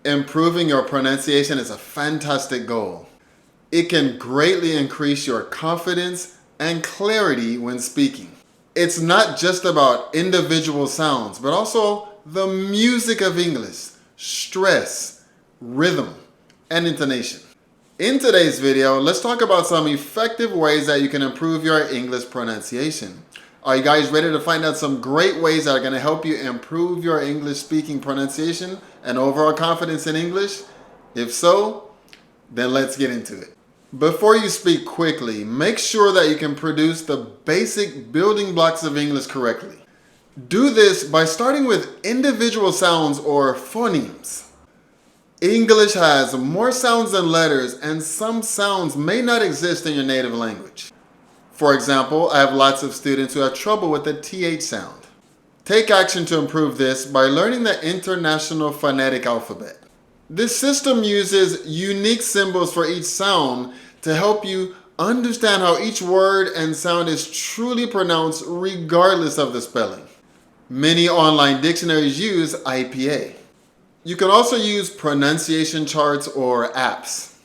Improving your pronunciation is a fantastic goal. It can greatly increase your confidence and clarity when speaking. It's not just about individual sounds, but also the music of English, stress, rhythm, and intonation. In today's video, let's talk about some effective ways that you can improve your English pronunciation. Are you guys ready to find out some great ways that are going to help you improve your English speaking pronunciation and overall confidence in English? If so, then let's get into it. Before you speak quickly, make sure that you can produce the basic building blocks of English correctly. Do this by starting with individual sounds or phonemes. English has more sounds than letters, and some sounds may not exist in your native language. For example, I have lots of students who have trouble with the TH sound. Take action to improve this by learning the International Phonetic Alphabet. This system uses unique symbols for each sound to help you understand how each word and sound is truly pronounced regardless of the spelling. Many online dictionaries use IPA. You can also use pronunciation charts or apps.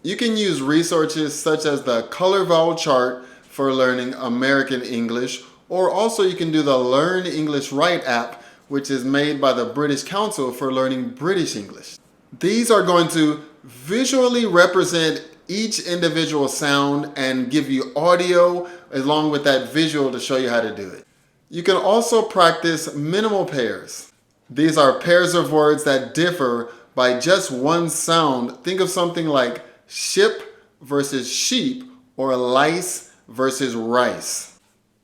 You can use resources such as the Color Vowel Chart for learning American English, or also you can do the Learn English Right app, which is made by the British Council for learning British English. These are going to visually represent each individual sound and give you audio along with that visual to show you how to do it. You can also practice minimal pairs. These are pairs of words that differ by just one sound. Think of something like ship versus sheep or lice versus rice.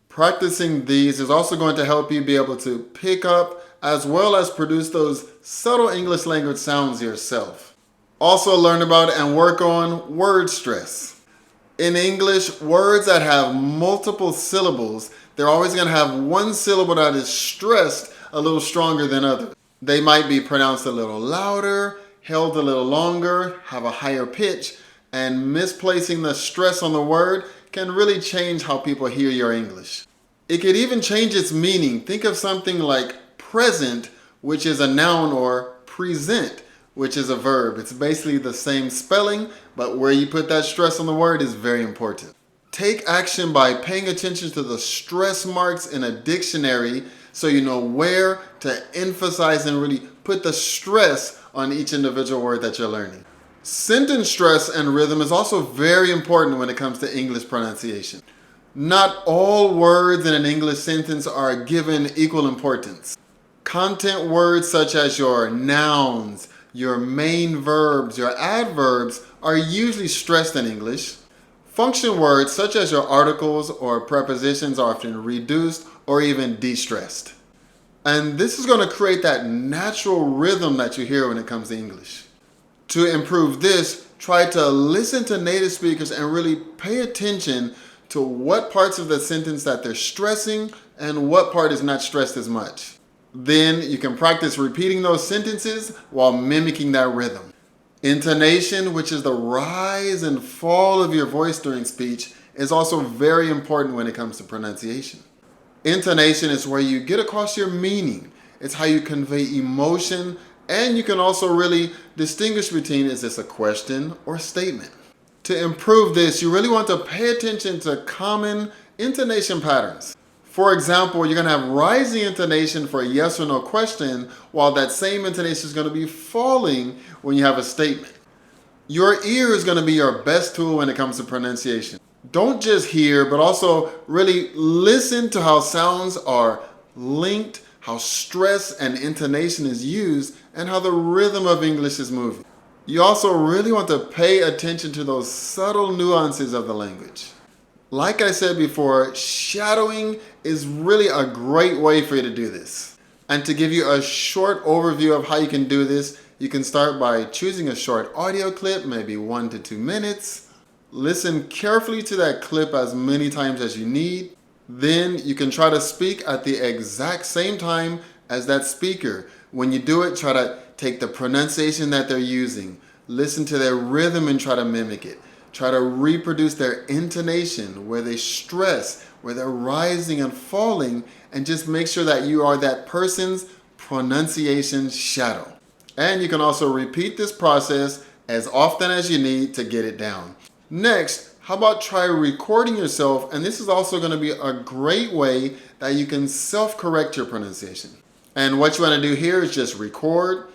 Practicing these is also going to help you be able to pick up as well as produce those subtle English language sounds yourself. Also learn about and work on word stress. In English, words that have multiple syllables, they're always going to have one syllable that is stressed a little stronger than others. They might be pronounced a little louder, held a little longer, have a higher pitch, and misplacing the stress on the word can really change how people hear your English. It could even change its meaning. Think of something like present, which is a noun, or present, which is a verb. It's basically the same spelling, but where you put that stress on the word is very important. Take action by paying attention to the stress marks in a dictionary so you know where to emphasize and really put the stress on each individual word that you're learning. Sentence stress and rhythm is also very important when it comes to English pronunciation. Not all words in an English sentence are given equal importance. Content words such as your nouns, your main verbs, your adverbs are usually stressed in English. Function words such as your articles or prepositions are often reduced or even de-stressed. And this is going to create that natural rhythm that you hear when it comes to English. To improve this, try to listen to native speakers and really pay attention to what parts of the sentence that they're stressing and what part is not stressed as much. Then you can practice repeating those sentences while mimicking that rhythm. Intonation, which is the rise and fall of your voice during speech, is also very important when it comes to pronunciation. Intonation is where you get across your meaning. It's how you convey emotion, and you can also really distinguish between, is this a question or statement? To improve this, you really want to pay attention to common intonation patterns. For example, you're going to have rising intonation for a yes or no question, while that same intonation is going to be falling when you have a statement. Your ear is going to be your best tool when it comes to pronunciation. Don't just hear, but also really listen to how sounds are linked, how stress and intonation is used, and how the rhythm of English is moving. You also really want to pay attention to those subtle nuances of the language. Like I said before, shadowing is really a great way for you to do this. And to give you a short overview of how you can do this, you can start by choosing a short audio clip, maybe 1 to 2 minutes. Listen carefully to that clip as many times as you need. Then you can try to speak at the exact same time as that speaker. When you do it, try to take the pronunciation that they're using. Listen to their rhythm and try to mimic it. Try to reproduce their intonation, where they stress, where they're rising and falling, and just make sure that you are that person's pronunciation shadow. And you can also repeat this process as often as you need to get it down. Next, how about try recording yourself? And this is also going to be a great way that you can self-correct your pronunciation. And what you want to do here is just record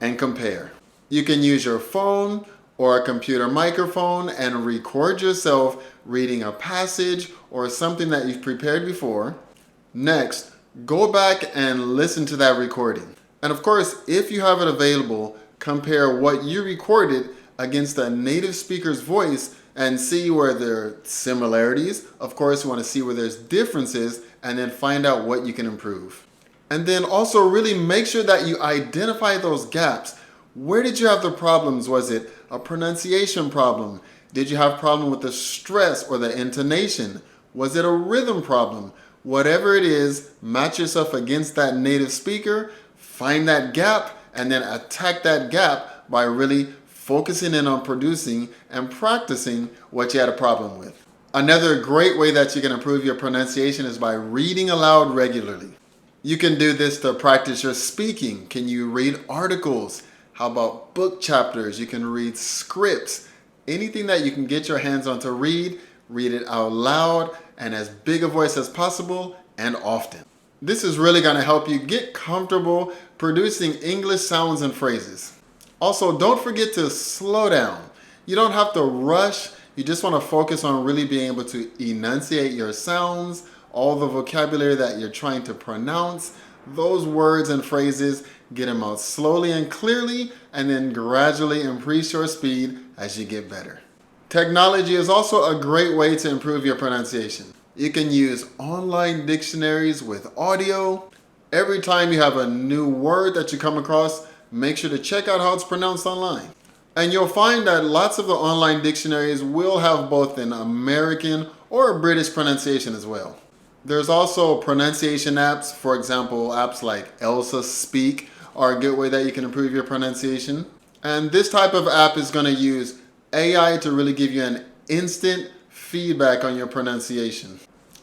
and compare. You can use your phone or a computer microphone and record yourself reading a passage or something that you've prepared before. Next, go back and listen to that recording. And of course, if you have it available, compare what you recorded against a native speaker's voice and see where there are similarities. Of course, you want to see where there's differences and then find out what you can improve. And then also really make sure that you identify those gaps. Where did you have the problems? Was it a pronunciation problem? Did you have problem with the stress or the intonation? Was it a rhythm problem? Whatever it is, match yourself against that native speaker, find that gap, and then attack that gap by really focusing in on producing and practicing what you had a problem with. Another great way that you can improve your pronunciation is by reading aloud regularly. You can do this to practice your speaking. Can you read articles? How about book chapters? You can read scripts. Anything that you can get your hands on to read it out loud and as big a voice as possible and often. This is really going to help you get comfortable producing English sounds and phrases. Also, don't forget to slow down. You don't have to rush. You just want to focus on really being able to enunciate your sounds, all the vocabulary that you're trying to pronounce, those words and phrases, get them out slowly and clearly, and then gradually increase your speed as you get better. Technology is also a great way to improve your pronunciation. You can use online dictionaries with audio. Every time you have a new word that you come across, make sure to check out how it's pronounced online. And you'll find that lots of the online dictionaries will have both an American or a British pronunciation as well. There's also pronunciation apps. For example, apps like Elsa Speak are a good way that you can improve your pronunciation. And this type of app is going to use AI to really give you an instant feedback on your pronunciation.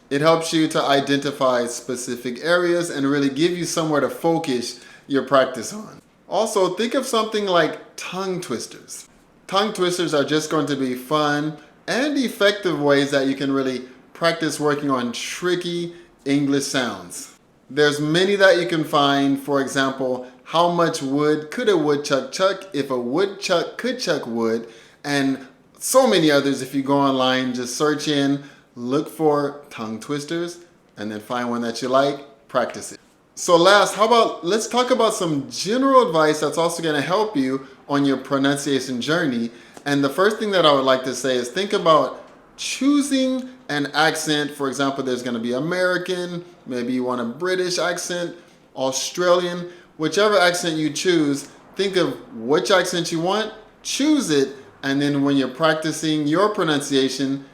It helps you to identify specific areas and really give you somewhere to focus your practice on. Also, think of something like tongue twisters. Tongue twisters are just going to be fun and effective ways that you can really practice working on tricky English sounds. There's many that you can find. For example, how much wood could a woodchuck chuck if a woodchuck could chuck wood? And so many others. If you go online, just search in, look for tongue twisters, and then find one that you like, practice it. So last, let's talk about some general advice that's also going to help you on your pronunciation journey. And the first thing that I would like to say is think about choosing an accent. For example, there's going to be American, maybe you want a British accent, Australian, whichever accent you choose, think of which accent you want, choose it, and then when you're practicing your pronunciation,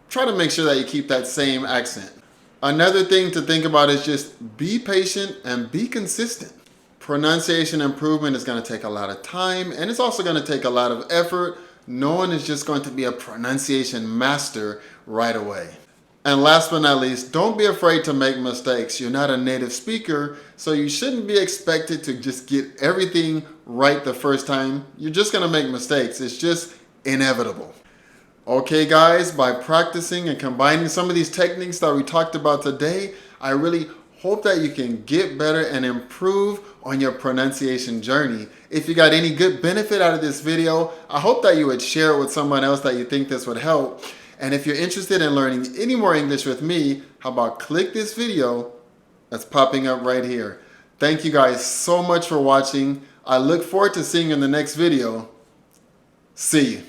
try to make sure that you keep that same accent. Another thing to think about is just be patient and be consistent. Pronunciation improvement is going to take a lot of time, and it's also going to take a lot of effort. No one is just going to be a pronunciation master right away. And last but not least, don't be afraid to make mistakes. You're not a native speaker, so you shouldn't be expected to just get everything right the first time. You're just going to make mistakes. It's just inevitable. Okay guys, by practicing and combining some of these techniques that we talked about today, I really hope that you can get better and improve on your pronunciation journey. If you got any good benefit out of this video, I hope that you would share it with someone else that you think this would help. And if you're interested in learning any more English with me, how about click this video that's popping up right here. Thank you guys so much for watching. I look forward to seeing you in the next video. See you.